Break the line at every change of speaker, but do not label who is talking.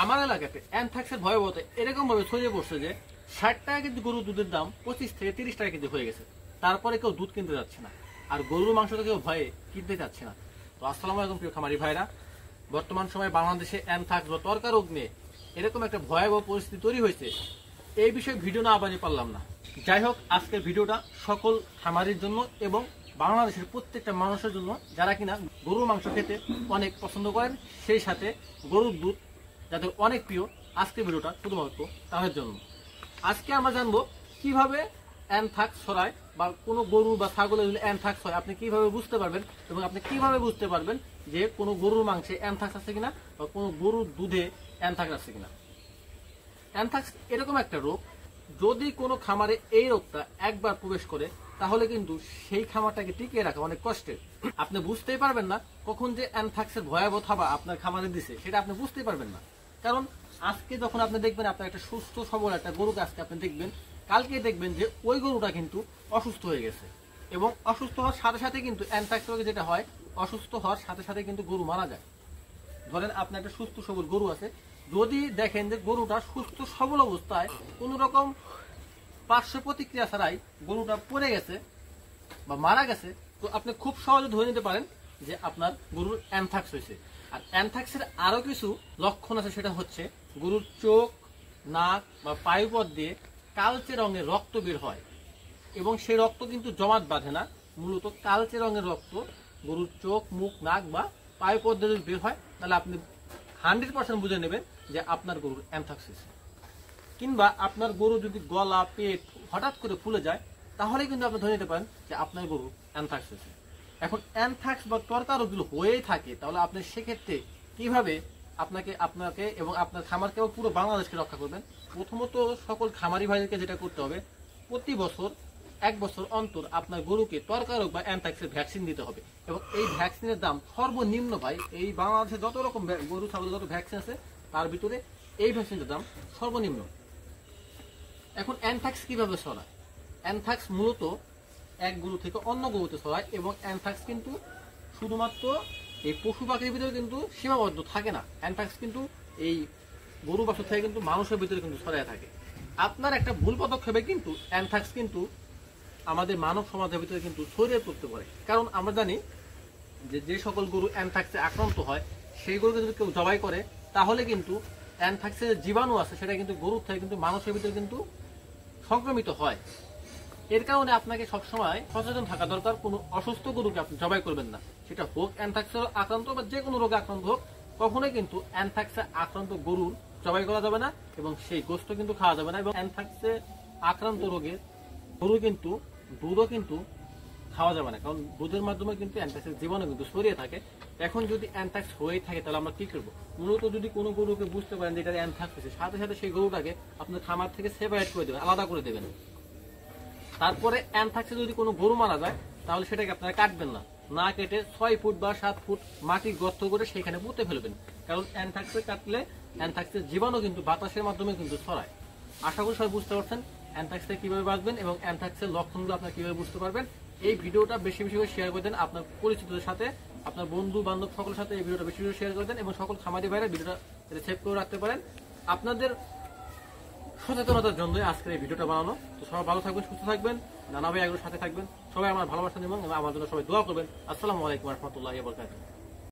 আমার এলাকাতে অ্যানথ্রাক্সের ভয়াবহতা এরকম ভাবে ছড়িয়ে পড়ছে যে ৬০ টাকা কেজি গরুর দুধের দাম ২৫ থেকে ৩০ টাকা কেজি হয়ে গেছে। তারপরে কেউ দুধ কিনতে যাচ্ছে না, আর গরুর মাংস তো কেউ ভয়ে কিনতে যাচ্ছে না। তো আসসালামু আলাইকুম প্রিয় খামারি ভাইরা, বর্তমান সময়ে বাংলাদেশে অ্যানথ্রাক্স বা ত্বরকা রোগ নিয়ে এরকম একটা ভয়াবহ পরিস্থিতি তৈরি হয়েছে, এই বিষয়ে ভিডিও না বানিয়ে পারলাম না। যাই হোক, আজকের ভিডিওটা সকল খামারির জন্য এবং বাংলাদেশের প্রত্যেকটা মানুষের জন্য যারা কিনা গরুর মাংস খেতে অনেক পছন্দ করেন, সেই সাথে গরুর দুধ যাদের অনেক প্রিয়। আজকের ভিডিওটা শুধুমাত্র তাদের জন্য। আজকে আমরা জানবো কিভাবে অ্যানথ্রাক্স ছড়ায়, বা কোনো গরু বা ছাগলের যদি অ্যানথ্রাক্স হয় আপনি কিভাবে বুঝতে পারবেন, এবং আপনি কিভাবে বুঝতে পারবেন যে কোনো গরুর মাংসে অ্যানথ্রাক্স আছে কিনা বা কোনো গরুর দুধে অ্যানথ্রাক্স আছে কিনা। অ্যানথ্রাক্স এরকম একটা রোগ, যদি কোনো খামারে এই রোগটা একবার প্রবেশ করে তাহলে কিন্তু সেই খামারটাকে টিকিয়ে রাখা অনেক কষ্টের। আপনি বুঝতেই পারবেন না কখন যে অ্যানথ্রাক্সের ভয়াবহ থাবা আপনার খামারে দিছে, সেটা আপনি বুঝতেই পারবেন না। কারণ আজকে যখন আপনি দেখবেন আপনার একটা সুস্থ সবল একটা গরুকে আজকে আপনি দেখবেন, কালকে দেখবেন যে ওই গরুটা কিন্তু অসুস্থ হয়ে গেছে, এবং অসুস্থ হওয়ার সাথে সাথে কিন্তু অ্যানথ্রাক্স রোগে যেটা হয়, অসুস্থ হওয়ার সাথে সাথে কিন্তু গরু মারা যায়। ধরেন আপনার একটা সুস্থ সবল গরু আছে, যদি দেখেন যে গরুটা সুস্থ সবল অবস্থায় কোন রকম পার্শ্ব প্রতিক্রিয়া ছাড়াই গরুটা পড়ে গেছে বা মারা গেছে, তো আপনি খুব সহজে ধরে নিতে পারেন যে আপনার গরুর অ্যানথ্রাক্স হয়েছে। আর অ্যানথ্রাক্সের আরো কিছু লক্ষণ আছে, সেটা হচ্ছে গরুর চোখ, নাক বা পায়ুপথ দিয়ে কালচে রঙের রক্ত বের হয়, এবং সেই রক্ত কিন্তু জমাট বাঁধে না, মূলত কালচে রঙের রক্ত গরুর চোখ, মুখ, নাক বা পায়ুপথ দিয়ে যদি বের হয় তাহলে আপনি 100% বুঝে নেবেন যে আপনার গরুর অ্যানথ্রাক্স হয়েছে। কিংবা আপনার গরু যদি গলা, পেট হঠাৎ করে ফুলে যায় তাহলে কিন্তু আপনি ধরে নিতে পারেন যে আপনার গরু অ্যানথ্রাক্স হয়েছে। এখন অ্যানথ্রাক্স বা ত্বরকা রোগ যদি হয়েই থাকে তাহলে আপনি সেক্ষেত্রে কিভাবে আপনাকে এবং আপনার খামারকে এবং পুরো বাংলাদেশকে রক্ষা করবেন। প্রথমত সকল খামারি ভাইদেরকে যেটা করতে হবে, প্রতি বছর 1 বছর অন্তর আপনার গরুকে ত্বরকা রোগ বা অ্যানথ্রাক্সের ভ্যাকসিন দিতে হবে, এবং এই ভ্যাকসিনের দাম সর্বনিম্ন ভাই, এই বাংলাদেশে যত রকম গরু ছাগলের যত ভ্যাকসিন আছে তার ভিতরে এই ভ্যাকসিনের দাম সর্বনিম্ন। এখন অ্যানথ্রাক্স কিভাবে ছড়ায়? অ্যানথ্রাক্স মূলত এক গরু থেকে অন্য গরুতে ছড়ায়, এবং অ্যানথ্রাক্স কিন্তু শুধুমাত্র এই পশু পাখির ভিতরে কিন্তু সীমাবদ্ধ থাকে না। অ্যানথ্রাক্স কিন্তু এই গরু বাছুর থেকে কিন্তু মানুষের ভিতরে কিন্তু ছড়ায় থাকে। আপনার একটা ভুল পদক্ষেপে কিন্তু অ্যানথ্রাক্স কিন্তু আমাদের মানব সমাজের ভিতরে কিন্তু ছড়িয়ে পড়তে পারে। কারণ আমরা জানি যে সকল গরু অ্যানথ্রাক্সে আক্রান্ত হয় সেই গরুকে যদি কেউ জবাই করে তাহলে কিন্তু অ্যানথ্রাক্সের জীবাণু আছে সেটা কিন্তু গরুর থেকে কিন্তু মানুষের ভিতরে কিন্তু সংক্রমিত হয়। এর কারণে আপনাকে সবসময় সচেতন থাকা দরকার, কোনো অসুস্থ গরুকে আপনি জবাই করবেন না, সেটা হোক অ্যানথ্রাক্সে আক্রান্ত বা যে কোনো রোগে আক্রান্ত হোক, কখনোই কিন্তু অ্যানথ্রাক্সে আক্রান্ত গরুর জবাই করা যাবে না, এবং সেই গোশত কিন্তু খাওয়া যাবে না। এবং অ্যানথ্রাক্সে আক্রান্ত রোগে গরু কিন্তু দুধও কিন্তু খাওয়া যাবে না, কারণ দুধের মাধ্যমে কিন্তু অ্যানথ্রাক্সের জীবাণু কিন্তু ছড়িয়ে থাকে। এখন যদি অ্যানথ্রাক্স হয়ে থাকে তাহলে আমরা কি করবো? মূলত যদি কোনো গরুকে বুঝতে পারেন যে এটা অ্যানথ্রাক্স হয়েছে, সাথে সাথে সেই গরুটাকে আপনার খামার থেকে সেপারেট করে দেবেন, আলাদা করে দেবেন। তারপরে অ্যানথ্রাক্সে যদি কোনো গরু মারা যায় তাহলে সেটাকে আপনারা কাটবেন না, না কেটে 6 ফুট বা 7 ফুট মাটি গর্ত করে সেখানে পুঁতে ফেলবেন, কারণ অ্যানথ্রাক্সে কাটলে অ্যানথ্রাক্সের জীবাণু কিন্তু বাতাসের মাধ্যমে কিন্তু ছড়ায়। আশা করি সবাই বুঝতে পারছেন অ্যানথ্রাক্স থেকে কিভাবে বাঁচবেন এবং অ্যানথ্রাক্সের লক্ষণগুলো আপনারা কিভাবে বুঝতে পারবেন। এই ভিডিওটা বেশি বেশি করে শেয়ার করে দেন আপনার পরিচিতদের সাথে, আপনার বন্ধু বান্ধব সকলের সাথে এই ভিডিওটা বেশি বেশি শেয়ার করে দেন, এবং সকল খামারি ভাইরা ভিডিওটা সেভ করে রাখতে পারেন। আপনাদের সচেতনতার জন্য আজকের এই ভিডিওটা বানানো। তো সবাই ভালো থাকবেন, সুস্থ থাকবেন, নানা ভাই এগুলোর সাথে থাকবেন, সবাই আমার ভালোবাসা নেবেন এবং আমার জন্য সবাই দোয়া করবেন। আসসালামু আলাইকুম ওয়া রাহমাতুল্লাহি ওয়া বারাকাতুহু।